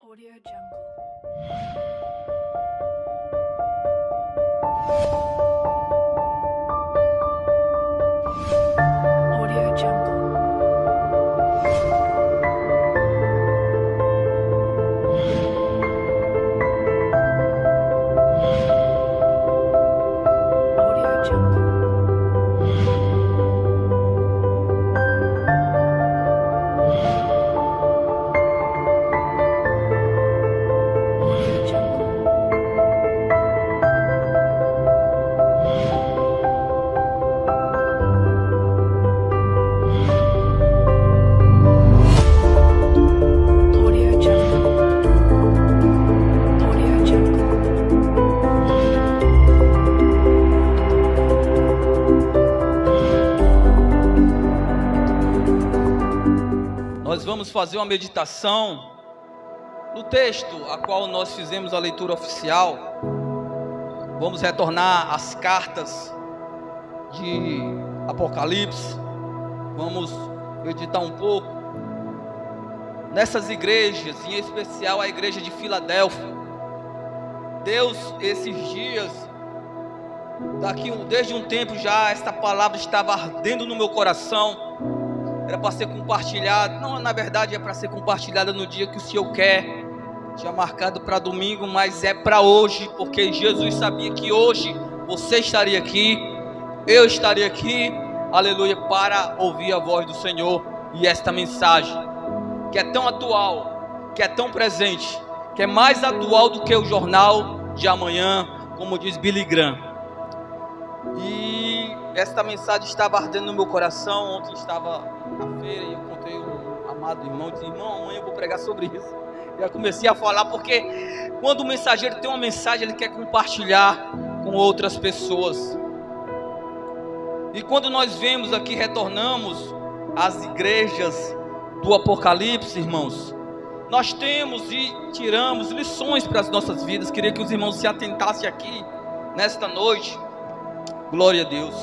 Audio Jungle. Audio Jungle. Audio Jungle. Audio Jungle. Audio Jungle. Audio Jungle. Nós vamos fazer uma meditação no texto a qual nós fizemos a leitura oficial. Vamos retornar às cartas de Apocalipse. Vamos meditar um pouco nessas igrejas, em especial a igreja de Filadélfia. Deus, esses dias, desde um tempo já, esta palavra estava ardendo no meu coração. Era para ser compartilhada, não, na verdade é para ser compartilhada no dia que o Senhor quer. Tinha marcado para domingo, mas é para hoje, porque Jesus sabia que hoje você estaria aqui, eu estaria aqui, aleluia, para ouvir a voz do Senhor. E esta mensagem, que é tão atual, que é tão presente, que é mais atual do que o jornal de amanhã, como diz Billy Graham. E esta mensagem estava ardendo no meu coração. Ontem estava na feira e eu encontrei um amado irmão, disse: irmão, amanhã eu vou pregar sobre isso. E eu comecei a falar, porque quando o mensageiro tem uma mensagem, ele quer compartilhar com outras pessoas. E quando nós vemos aqui, retornamos às igrejas do Apocalipse, irmãos, nós temos e tiramos lições para as nossas vidas. Queria que os irmãos se atentassem aqui nesta noite. Glória a Deus.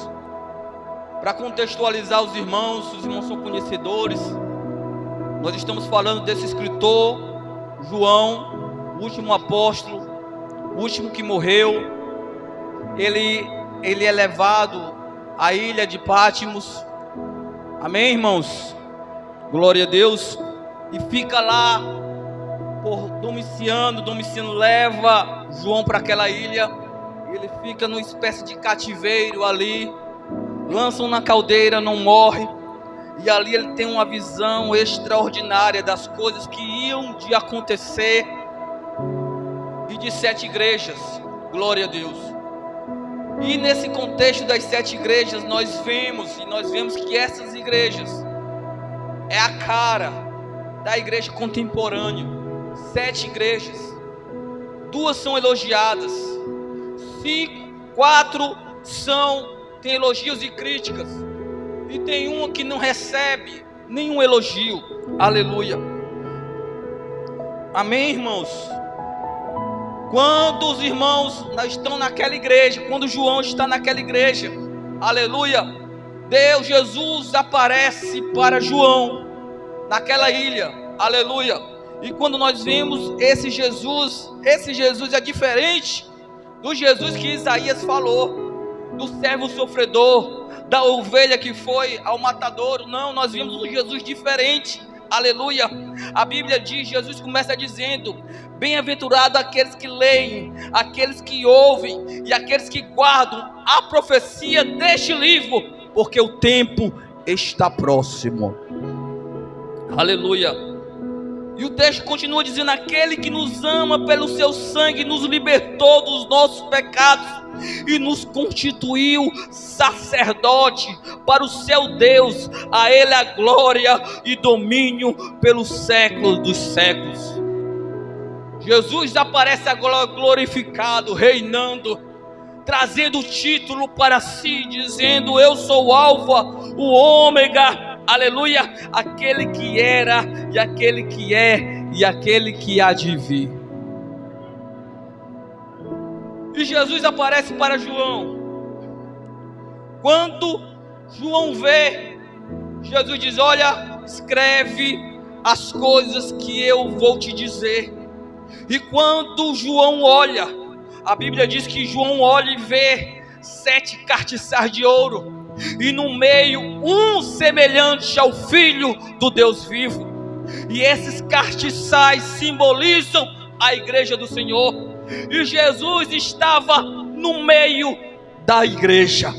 Para contextualizar os irmãos são conhecedores. Nós estamos falando desse escritor, João, o último apóstolo, o último que morreu. Ele é levado à ilha de Patmos. Amém, irmãos? Glória a Deus. E fica lá por Domiciano. Domiciano leva João para aquela ilha. Ele fica numa espécie de cativeiro ali. Lançam na caldeira, não morre. E ali ele tem uma visão extraordinária das coisas que iam de acontecer. E de 7 igrejas. Glória a Deus. E nesse contexto das 7 igrejas, nós vemos que essas igrejas é a cara da igreja contemporânea. 7 igrejas. 2 são elogiadas. 4 tem elogios e críticas. E tem uma que não recebe nenhum elogio. Aleluia. Amém, irmãos? Quando os irmãos estão naquela igreja, quando João está naquela igreja, aleluia, Jesus aparece para João naquela ilha, aleluia. E quando nós vemos esse Jesus é diferente do Jesus que Isaías falou, do servo sofredor, da ovelha que foi ao matadouro. Não, nós vimos um Jesus diferente, aleluia. A Bíblia diz, Jesus começa dizendo: bem-aventurado aqueles que leem, aqueles que ouvem e aqueles que guardam a profecia deste livro, porque o tempo está próximo, aleluia. E o texto continua dizendo: aquele que nos ama pelo seu sangue nos libertou dos nossos pecados e nos constituiu sacerdote para o seu Deus. A ele a glória e domínio pelos séculos dos séculos. Jesus aparece agora glorificado, reinando, trazendo o título para si, dizendo: eu sou o Alfa, o Ômega, aleluia, aquele que era, e aquele que é, e aquele que há de vir. E Jesus aparece para João. Quando João vê, Jesus diz: olha, escreve as coisas que eu vou te dizer. E quando João olha, a Bíblia diz que João olha e vê 7 castiçais de ouro, e no meio um semelhante ao Filho do Deus vivo. E esses castiçais simbolizam a igreja do Senhor. E Jesus estava no meio da igreja,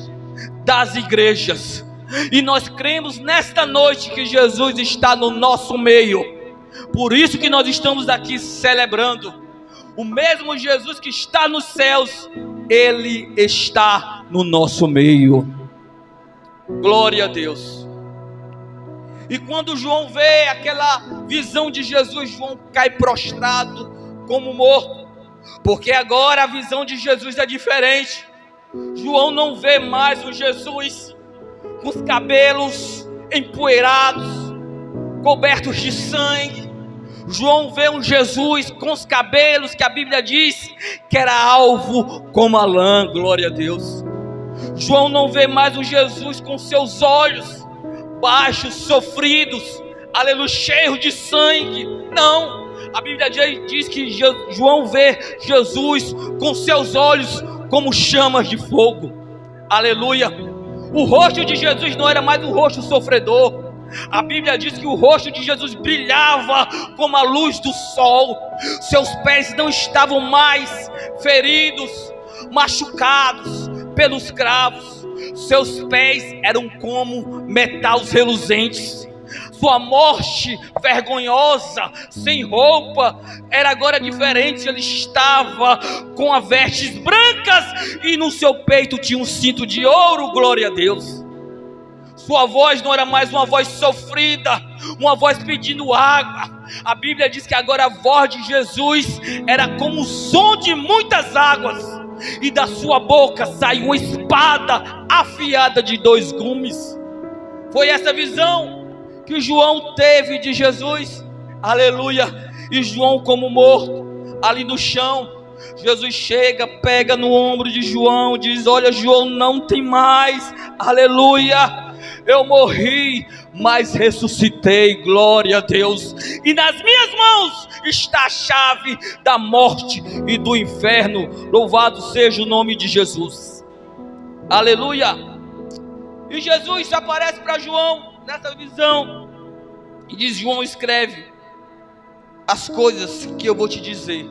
das igrejas. E nós cremos nesta noite que Jesus está no nosso meio. Por isso que nós estamos aqui celebrando. O mesmo Jesus que está nos céus, Ele está no nosso meio. Glória a Deus. E quando João vê aquela visão de Jesus, João cai prostrado como morto, porque agora a visão de Jesus é diferente. João não vê mais o Jesus com os cabelos empoeirados, cobertos de sangue. João vê um Jesus com os cabelos que a Bíblia diz que era alvo como a lã. Glória a Deus. João não vê mais um Jesus com seus olhos baixos, sofridos, aleluia, cheios de sangue. Não, a Bíblia diz que João vê Jesus com seus olhos como chamas de fogo. Aleluia. O rosto de Jesus não era mais um rosto sofredor. A Bíblia diz que o rosto de Jesus brilhava como a luz do sol. Seus pés não estavam mais feridos, machucados pelos cravos. Seus pés eram como metais reluzentes. Sua morte vergonhosa, sem roupa, era agora diferente. Ele estava com as vestes brancas e no seu peito tinha um cinto de ouro. Glória a Deus. Sua voz não era mais uma voz sofrida, uma voz pedindo água. A Bíblia diz que agora a voz de Jesus era como o som de muitas águas, e da sua boca saiu uma espada afiada de 2 gumes. Foi essa visão que João teve de Jesus. Aleluia. E João, como morto ali no chão, Jesus chega, pega no ombro de João, diz: olha, João, não tem mais. Aleluia. Eu morri, mas ressuscitei, glória a Deus. E nas minhas mãos está a chave da morte e do inferno. Louvado seja o nome de Jesus. Aleluia. E Jesus aparece para João nessa visão e diz: João, escreve as coisas que eu vou te dizer.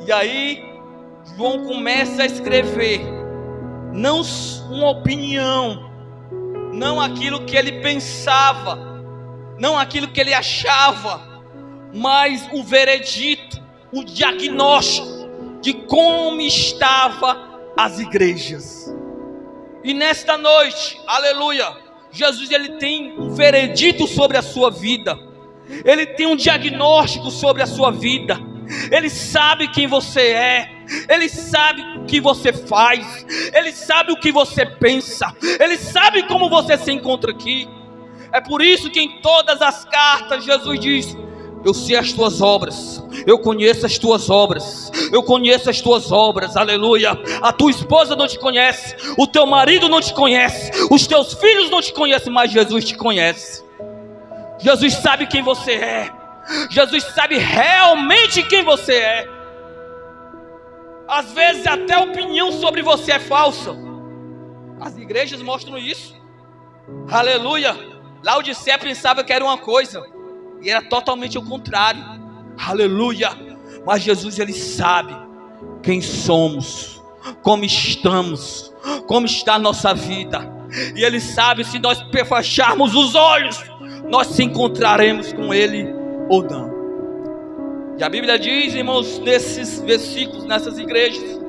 E aí João começa a escrever, não uma opinião, não aquilo que ele pensava, não aquilo que ele achava, mas o veredito, o diagnóstico de como estavam as igrejas. E nesta noite, aleluia, Jesus, ele tem um veredito sobre a sua vida. Ele tem um diagnóstico sobre a sua vida. Ele sabe quem você é. Ele sabe o que você faz. Ele sabe o que você pensa. Ele sabe como você se encontra aqui. É por isso que em todas as cartas Jesus diz: eu sei as tuas obras, eu conheço as tuas obras, eu conheço as tuas obras. Aleluia. A tua esposa não te conhece, o teu marido não te conhece, os teus filhos não te conhecem, mas Jesus te conhece. Jesus sabe quem você é. Jesus sabe realmente quem você é. Às vezes até a opinião sobre você é falsa. As igrejas mostram isso. Aleluia. Laodiceia pensava que era uma coisa e era totalmente o contrário. Aleluia. Mas Jesus, ele sabe quem somos, como estamos, como está a nossa vida. E ele sabe, se nós fecharmos os olhos, nós se encontraremos com ele ou não. E a Bíblia diz, irmãos, nesses versículos, nessas igrejas,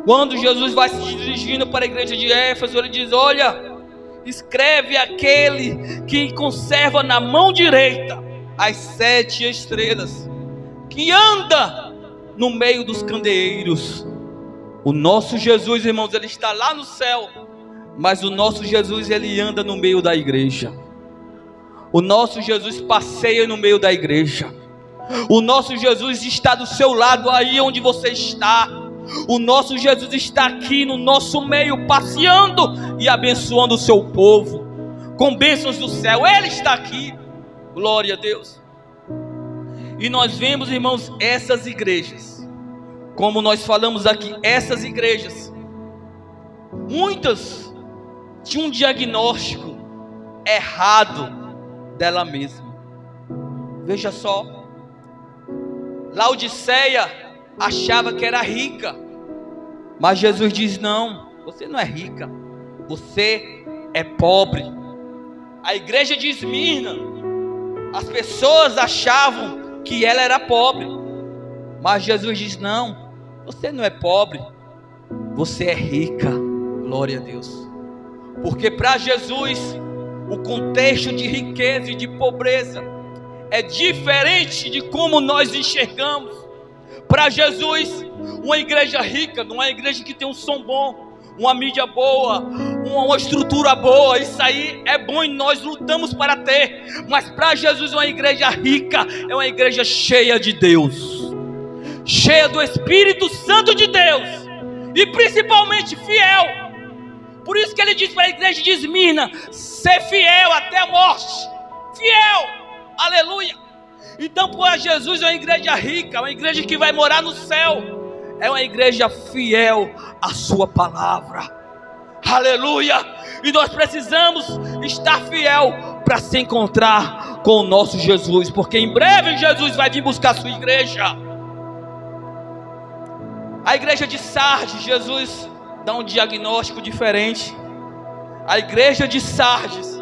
quando Jesus vai se dirigindo para a igreja de Éfeso, ele diz: olha, escreve aquele que conserva na mão direita as 7 estrelas, que anda no meio dos candeeiros. O nosso Jesus, irmãos, ele está lá no céu, mas o nosso Jesus, ele anda no meio da igreja. O nosso Jesus passeia no meio da igreja. O nosso Jesus está do seu lado, aí onde você está. O nosso Jesus está aqui no nosso meio, passeando e abençoando o seu povo com bênçãos do céu. Ele está aqui. Glória a Deus. E nós vemos, irmãos, essas igrejas, como nós falamos aqui, essas igrejas, muitas tinham um diagnóstico errado dela mesma. Veja só, Laodiceia achava que era rica, mas Jesus diz: não, você não é rica, você é pobre. A igreja de Esmirna, as pessoas achavam que ela era pobre, mas Jesus diz: não, você não é pobre, você é rica. Glória a Deus. Porque para Jesus o contexto de riqueza e de pobreza é diferente de como nós enxergamos. Para Jesus, uma igreja rica não é uma igreja que tem um som bom, uma mídia boa, uma estrutura boa. Isso aí é bom e nós lutamos para ter. Mas para Jesus, uma igreja rica é uma igreja cheia de Deus, cheia do Espírito Santo de Deus, e principalmente fiel. Por isso que ele diz para a igreja de Esmirna: ser fiel até a morte. Fiel, aleluia. Então para Jesus é uma igreja rica, uma igreja que vai morar no céu, é uma igreja fiel à sua palavra, aleluia. E nós precisamos estar fiel para se encontrar com o nosso Jesus, porque em breve Jesus vai vir buscar a sua igreja. A igreja de Sardes, Jesus dá um diagnóstico diferente. A igreja de Sardes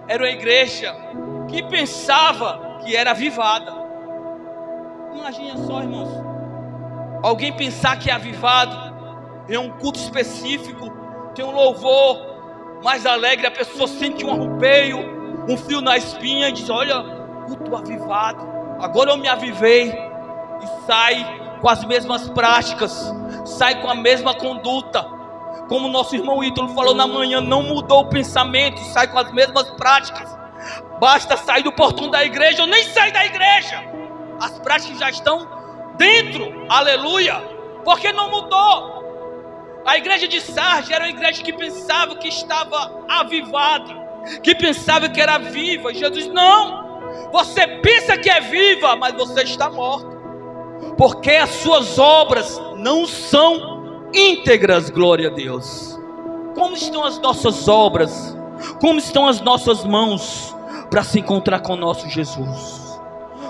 era uma igreja que pensava que era avivada. Imagina só, irmãos, alguém pensar que é avivado, tem um culto específico, tem um louvor mais alegre, a pessoa sente um arrepio, um frio na espinha e diz: olha, culto avivado, agora eu me avivei, e sai com as mesmas práticas, sai com a mesma conduta. Como o nosso irmão Ítalo falou na manhã, não mudou o pensamento, sai com as mesmas práticas. Basta sair do portão da igreja ou nem sair da igreja, as práticas já estão dentro, aleluia, porque não mudou. A igreja de Sardes era uma igreja que pensava que estava avivada, que pensava que era viva. Jesus: não, você pensa que é viva, mas você está morto, porque as suas obras não são íntegras. Glória a Deus. Como estão as nossas obras? Como estão as nossas mãos para se encontrar com o nosso Jesus?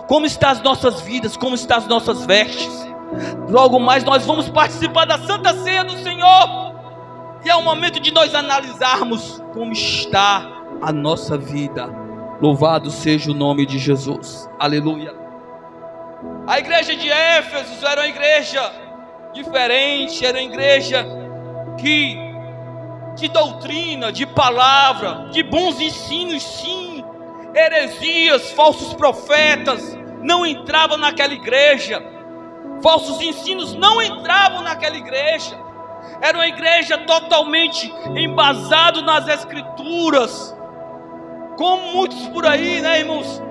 Como estão as nossas vidas? Como estão as nossas vestes? Logo mais nós vamos participar da Santa Ceia do Senhor, e é o momento de nós analisarmos como está a nossa vida. Louvado seja o nome de Jesus, aleluia. A igreja de Éfeso era uma igreja diferente, era uma igreja que de doutrina, de palavra, de bons ensinos, sim. Heresias, falsos profetas não entravam naquela igreja, falsos ensinos não entravam naquela igreja. Era uma igreja totalmente embasada nas escrituras, como muitos por aí, né, irmãos?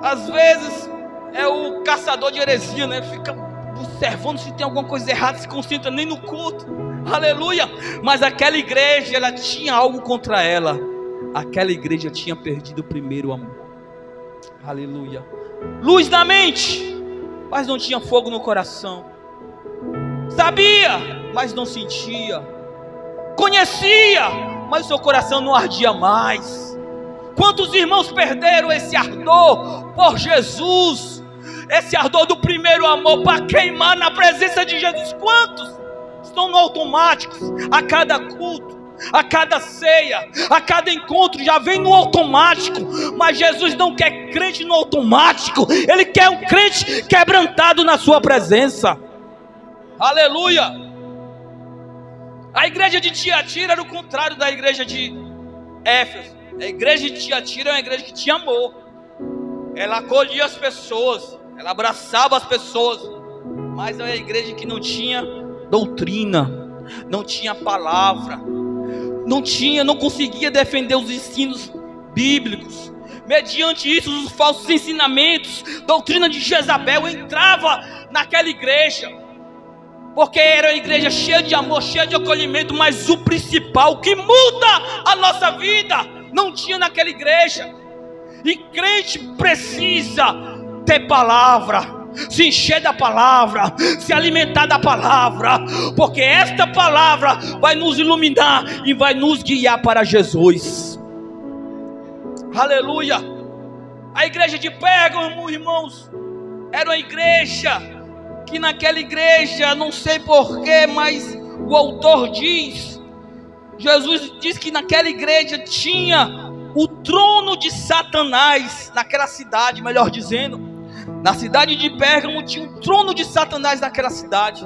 Às vezes é o caçador de heresia, né? Fica observando se tem alguma coisa errada, se concentra nem no culto, aleluia. Mas aquela igreja, ela tinha algo contra ela. Aquela igreja tinha perdido o primeiro amor, aleluia. Luz na mente, mas não tinha fogo no coração. Sabia, mas não sentia. Conhecia, mas o seu coração não ardia mais. Quantos irmãos perderam esse ardor por Jesus, esse ardor do primeiro amor para queimar na presença de Jesus? Quantos estão no automático? A cada culto, a cada ceia, a cada encontro já vem no automático. Mas Jesus não quer crente no automático, Ele quer um crente quebrantado na sua presença, aleluia. A igreja de Tiatira era o contrário da igreja de Éfeso. A igreja de Tiatira é uma igreja que tinha amor, ela acolhia as pessoas, ela abraçava as pessoas, mas é uma igreja que não tinha doutrina, não tinha palavra, não conseguia defender os ensinos bíblicos. Mediante isso, os falsos ensinamentos, doutrina de Jezabel entrava naquela igreja, porque era uma igreja cheia de amor, cheia de acolhimento. Mas o principal, o que muda a nossa vida, não tinha naquela igreja. E crente precisa ter palavra, se encher da palavra, se alimentar da palavra, porque esta palavra vai nos iluminar e vai nos guiar para Jesus. Aleluia. A igreja de Pérgamo, irmãos, era uma igreja que naquela igreja, não sei porquê, mas o autor diz, Jesus diz que naquela igreja tinha o trono de Satanás, naquela cidade, melhor dizendo, na cidade de Pérgamo tinha o trono de Satanás naquela cidade.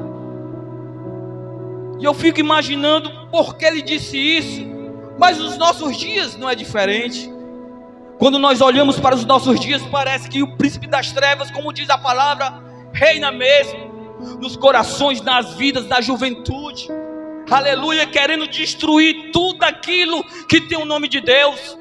E eu fico imaginando por que ele disse isso, mas nos nossos dias não é diferente. Quando nós olhamos para os nossos dias, parece que o príncipe das trevas, como diz a palavra, reina mesmo nos corações, nas vidas, na juventude. Aleluia, querendo destruir tudo aquilo que tem o nome de Deus,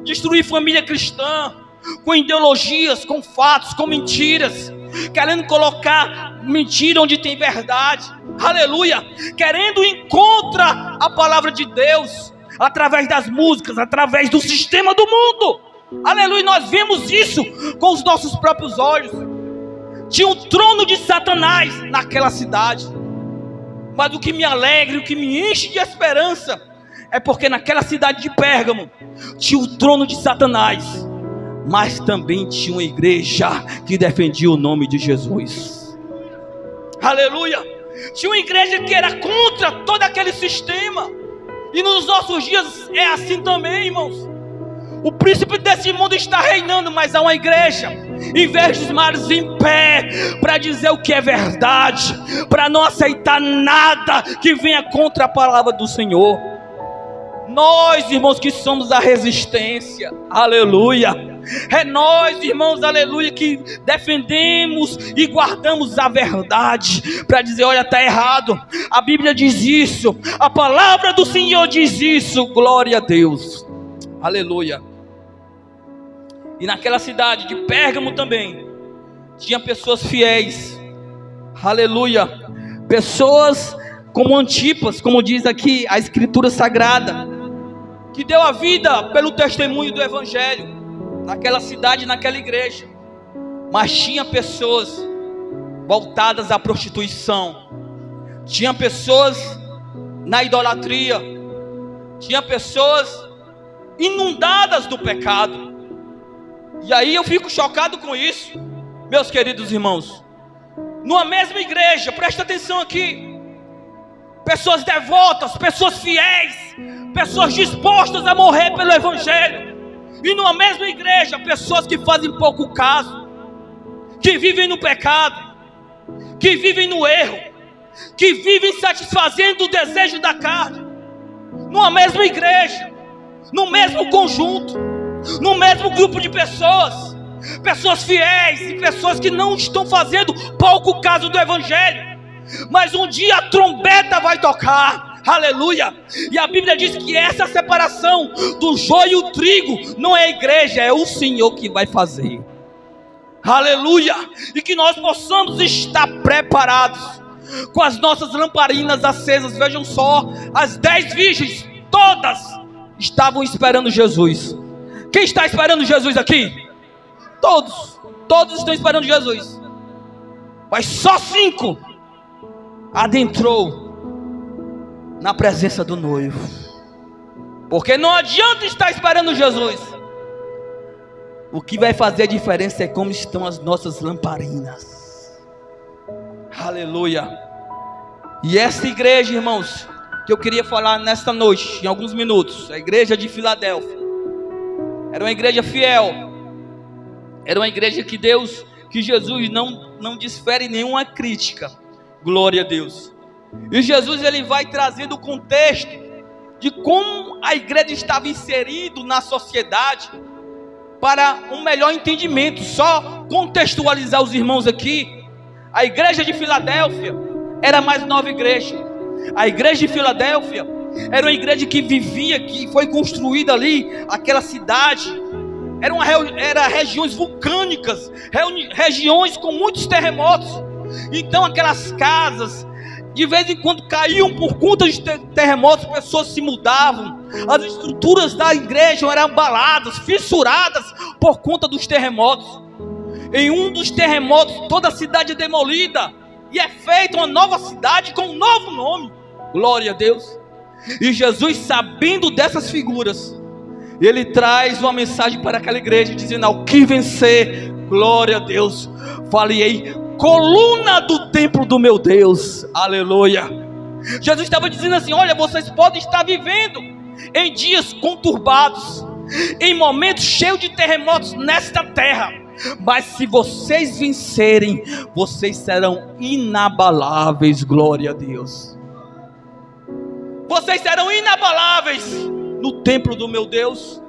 destruir família cristã, com ideologias, com fatos, com mentiras, querendo colocar mentira onde tem verdade. Aleluia, querendo ir contra a palavra de Deus, através das músicas, através do sistema do mundo. Aleluia, nós vemos isso com os nossos próprios olhos. Tinha um trono de Satanás naquela cidade. Mas o que me alegra, o que me enche de esperança, é porque naquela cidade de Pérgamo tinha o trono de Satanás, mas também tinha uma igreja que defendia o nome de Jesus. Aleluia. Tinha uma igreja que era contra todo aquele sistema. E nos nossos dias é assim também, irmãos. O príncipe desse mundo está reinando, mas há uma igreja, em vez dos mares em pé, para dizer o que é verdade, para não aceitar nada que venha contra a palavra do Senhor. Nós, irmãos, que somos a resistência, aleluia. É nós, irmãos, aleluia, que defendemos e guardamos a verdade, para dizer, olha, está errado, a Bíblia diz isso, a palavra do Senhor diz isso, glória a Deus, aleluia. E naquela cidade de Pérgamo também tinha pessoas fiéis, aleluia, pessoas como Antipas, como diz aqui a Escritura Sagrada, que deu a vida pelo testemunho do Evangelho, naquela cidade, naquela igreja. Mas tinha pessoas voltadas à prostituição, tinha pessoas na idolatria, tinha pessoas inundadas do pecado. E aí eu fico chocado com isso, meus queridos irmãos. Numa mesma igreja, presta atenção aqui, pessoas devotas, pessoas fiéis, pessoas dispostas a morrer pelo Evangelho. E numa mesma igreja, pessoas que fazem pouco caso, que vivem no pecado, que vivem no erro, que vivem satisfazendo o desejo da carne. Numa mesma igreja, no mesmo conjunto, no mesmo grupo de pessoas, pessoas fiéis e pessoas que não estão fazendo pouco caso do Evangelho. Mas um dia a trombeta vai tocar, aleluia, e a Bíblia diz que essa separação do joio e o trigo não é a igreja, é o Senhor que vai fazer, aleluia. E que nós possamos estar preparados, com as nossas lamparinas acesas. Vejam só, as 10 virgens, todas estavam esperando Jesus. Quem está esperando Jesus aqui? Todos estão esperando Jesus. Mas só 5 adentrou na presença do noivo. Porque não adianta estar esperando Jesus. O que vai fazer a diferença é como estão as nossas lamparinas. Aleluia. E essa igreja, irmãos, que eu queria falar nesta noite, em alguns minutos, a igreja de Filadélfia, era uma igreja fiel, era uma igreja que Jesus não desfere nenhuma crítica, glória a Deus. E Jesus, ele vai trazendo o contexto de como a igreja estava inserida na sociedade, para um melhor entendimento. Só contextualizar os irmãos aqui, a igreja de Filadélfia era a mais nova igreja. A igreja de Filadélfia era uma igreja que vivia, que foi construída ali, aquela cidade, era regiões vulcânicas, regiões com muitos terremotos. Então aquelas casas, de vez em quando caíam por conta de terremotos, pessoas se mudavam, as estruturas da igreja eram abaladas, fissuradas por conta dos terremotos. Em um dos terremotos, toda a cidade é demolida e é feita uma nova cidade com um novo nome. Glória a Deus. E Jesus, sabendo dessas figuras, ele traz uma mensagem para aquela igreja, dizendo: ao que vencer, glória a Deus, falei, coluna do templo do meu Deus. Aleluia. Jesus estava dizendo assim: olha, vocês podem estar vivendo em dias conturbados, em momentos cheios de terremotos nesta terra, mas se vocês vencerem, vocês serão inabaláveis. Glória a Deus. Vocês serão inabaláveis no templo do meu Deus.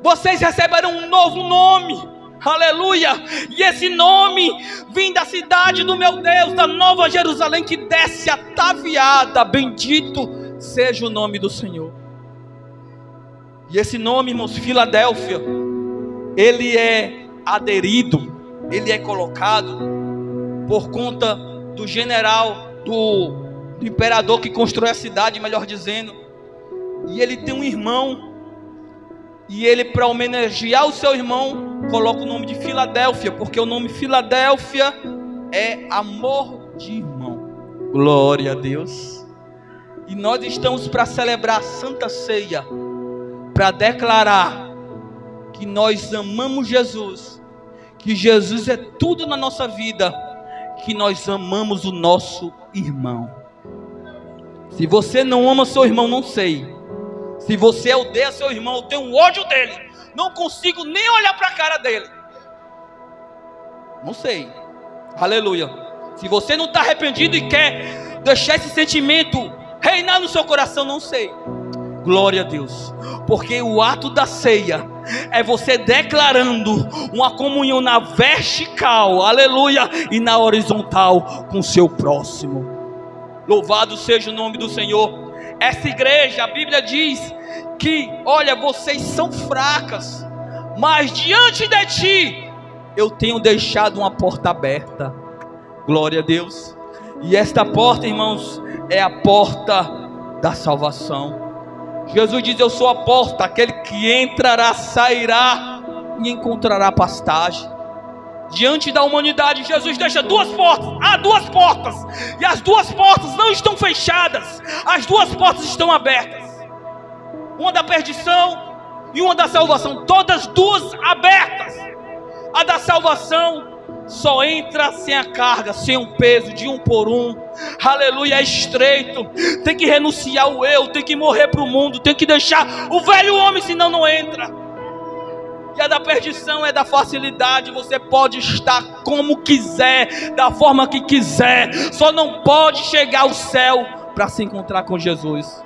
Vocês receberão um novo nome. Aleluia. E esse nome vem da cidade do meu Deus, da Nova Jerusalém, que desce ataviada. Bendito seja o nome do Senhor. E esse nome, irmãos, Filadélfia, ele é aderido, ele é colocado por conta do general, do imperador que constrói a cidade, melhor dizendo. E ele tem um irmão, e ele, para homenagear o seu irmão, coloca o nome de Filadélfia, porque o nome Filadélfia é amor de irmão. Glória a Deus. E nós estamos para celebrar a Santa Ceia, para declarar que nós amamos Jesus, que Jesus é tudo na nossa vida, que nós amamos o nosso irmão. Se você não ama seu irmão, não sei. Se você odeia seu irmão, eu tenho um ódio dele, não consigo nem olhar para a cara dele. Não sei. Aleluia. Se você não está arrependido e quer deixar esse sentimento reinar no seu coração, não sei. Glória a Deus. Porque o ato da ceia é você declarando uma comunhão na vertical, aleluia, e na horizontal com o seu próximo. Louvado seja o nome do Senhor. Essa igreja, a Bíblia diz que, olha, vocês são fracas, mas diante de ti eu tenho deixado uma porta aberta. Glória a Deus. E esta porta, irmãos, é a porta da salvação. Jesus diz: eu sou a porta, aquele que entrará, sairá e encontrará pastagem. Diante da humanidade, Jesus deixa duas portas. Há duas portas, e as duas portas não estão fechadas, as duas portas estão abertas. Uma da perdição e uma da salvação, todas duas abertas. A da salvação só entra sem a carga, sem um peso, de um por um. Aleluia, é estreito. Tem que renunciar o eu, tem que morrer para o mundo, tem que deixar o velho homem, senão não entra. E a da perdição é da facilidade. Você pode estar como quiser, da forma que quiser, só não pode chegar ao céu para se encontrar com Jesus.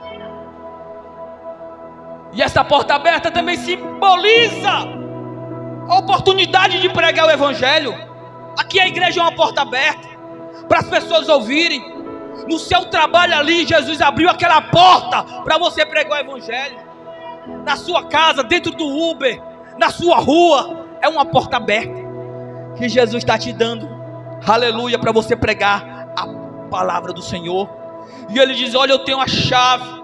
E essa porta aberta também simboliza a oportunidade de pregar o Evangelho. Aqui a igreja é uma porta aberta para as pessoas ouvirem. No seu trabalho ali, Jesus abriu aquela porta para você pregar o Evangelho. Na sua casa, dentro do Uber, na sua rua, é uma porta aberta que Jesus está te dando, aleluia, para você pregar a palavra do Senhor. E ele diz: olha, eu tenho a chave,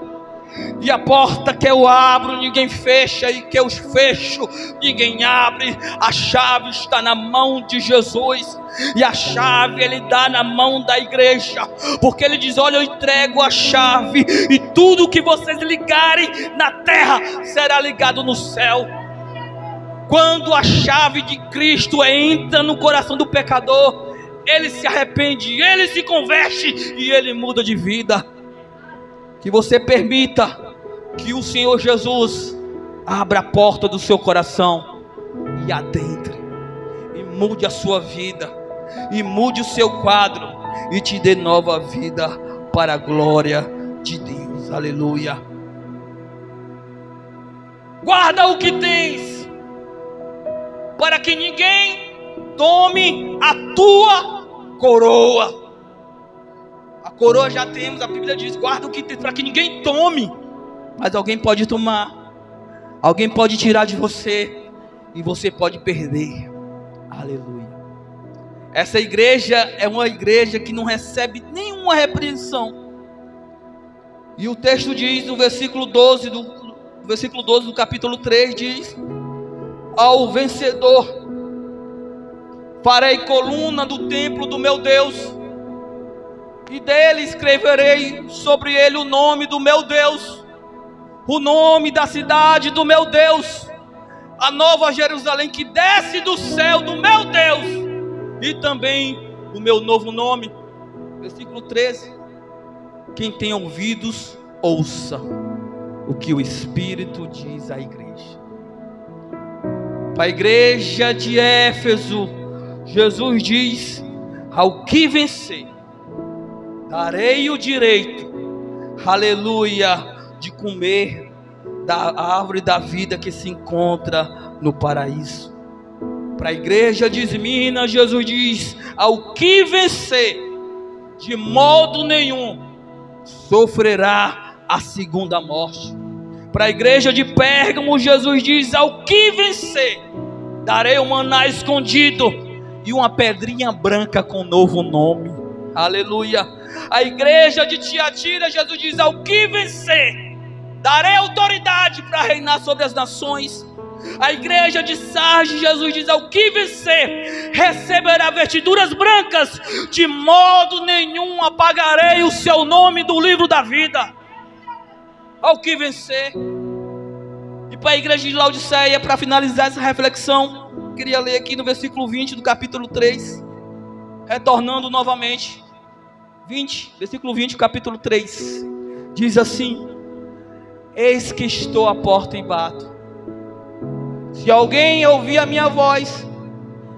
e a porta que eu abro ninguém fecha, e que eu fecho ninguém abre. A chave está na mão de Jesus, e a chave ele dá na mão da igreja, porque ele diz: olha, eu entrego a chave, e tudo que vocês ligarem na terra será ligado no céu. Quando a chave de Cristo entra no coração do pecador, ele se arrepende, ele se converte e ele muda de vida. Que você permita que o Senhor Jesus abra a porta do seu coração e adentre, e mude a sua vida, e mude o seu quadro, e te dê nova vida para a glória de Deus. Aleluia. Guarda o que tens, para que ninguém tome a tua coroa. A coroa já temos, a Bíblia diz: guarda o que tens, para que ninguém tome. Mas alguém pode tomar, alguém pode tirar de você, e você pode perder. Aleluia. Essa igreja é uma igreja que não recebe nenhuma repreensão. E o texto diz, no versículo 12 do capítulo 3, diz: ao vencedor Farei coluna do templo do meu Deus, e dele escreverei sobre ele o nome do meu Deus, o nome da cidade do meu Deus, a nova Jerusalém que desce do céu do meu Deus, e também o meu novo nome. Versículo 13. Quem tem ouvidos, ouça o que o Espírito diz à igreja. Para a igreja de Éfeso, Jesus diz: ao que vencer, darei o direito, aleluia, de comer da árvore da vida que se encontra no paraíso. Para a igreja de Esmirna, Jesus diz: ao que vencer, de modo nenhum sofrerá a segunda morte. Para a igreja de Pérgamo, Jesus diz: ao que vencer, darei um maná escondido e uma pedrinha branca com novo nome. Aleluia. A igreja de Tiatira, Jesus diz: ao que vencer, darei autoridade para reinar sobre as nações. A igreja de Sardes, Jesus diz: ao que vencer, receberá vestiduras brancas, de modo nenhum apagarei o seu nome do livro da vida. Ao que vencer. E para a igreja de Laodiceia, para finalizar essa reflexão, queria ler aqui no versículo 20 do capítulo 3, retornando novamente, versículo 20 do capítulo 3, diz assim: eis que estou à porta e bato. Se alguém ouvir a minha voz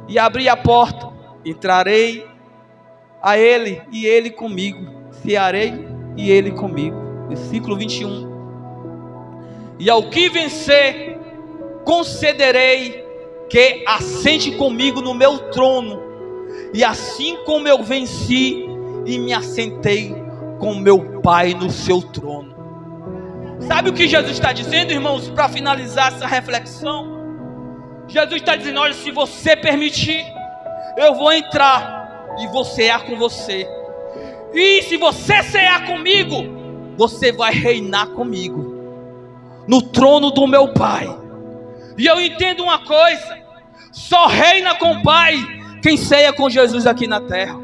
e abrir a porta, entrarei a ele e ele comigo, cearei e ele comigo. Versículo 21. E ao que vencer, concederei que assente comigo no meu trono, e assim como eu venci e me assentei com meu Pai no seu trono. Sabe o que Jesus está dizendo, irmãos, para finalizar essa reflexão? Jesus está dizendo: olha, se você permitir, eu vou entrar e vou cear com você. E se você cear comigo, você vai reinar comigo no trono do meu Pai. E eu entendo uma coisa: só reina com o Pai quem ceia com Jesus aqui na terra.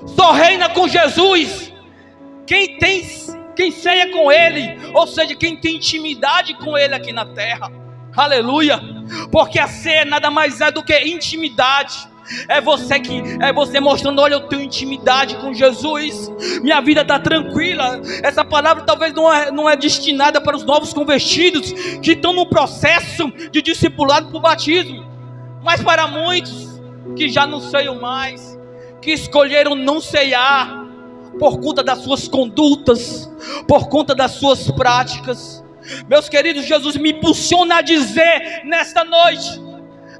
Só reina com Jesus quem ceia com Ele, ou seja, quem tem intimidade com Ele aqui na terra. Aleluia. Porque a ceia nada mais é do que intimidade. É você mostrando: olha, eu tenho intimidade com Jesus, minha vida está tranquila. Essa palavra talvez não é destinada para os novos convertidos que estão no processo de discipulado por batismo, mas para muitos que já não ceiam mais, que escolheram não ceiar por conta das suas condutas, por conta das suas práticas. Meus queridos, Jesus me impulsiona a dizer nesta noite: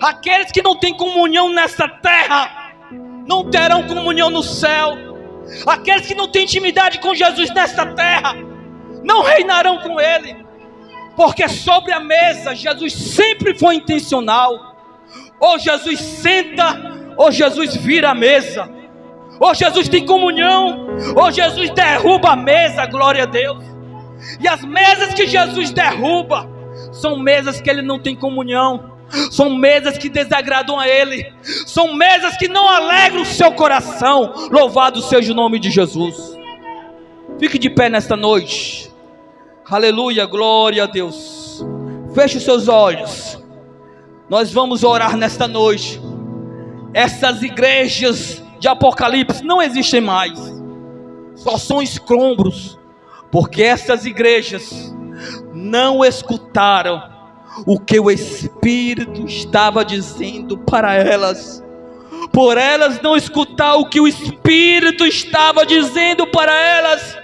aqueles que não têm comunhão nesta terra, não terão comunhão no céu. Aqueles que não têm intimidade com Jesus nesta terra, não reinarão com Ele. Porque sobre a mesa, Jesus sempre foi intencional. Ou Jesus senta, ou Jesus vira a mesa. Ou Jesus tem comunhão, ou Jesus derruba a mesa, glória a Deus. E as mesas que Jesus derruba são mesas que Ele não tem comunhão, são mesas que desagradam a Ele, são mesas que não alegram o seu coração. Louvado seja o nome de Jesus. Fique de pé nesta noite. Aleluia, glória a Deus. Feche os seus olhos. Nós vamos orar nesta noite. Essas igrejas de Apocalipse não existem mais, só são escombros, porque essas igrejas não escutaram o que o Espírito estava dizendo para elas. Por elas não escutar o que o Espírito estava dizendo para elas,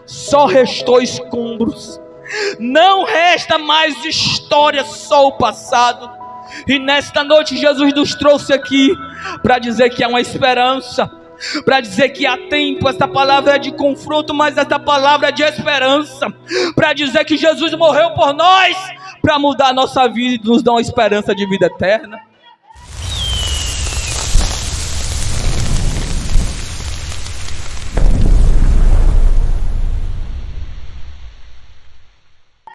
só restou escombros. Não resta mais história, só o passado. E nesta noite Jesus nos trouxe aqui para dizer que há uma esperança, para dizer que há tempo. Esta palavra é de confronto, mas esta palavra é de esperança, para dizer que Jesus morreu por nós, para mudar a nossa vida e nos dar uma esperança de vida eterna.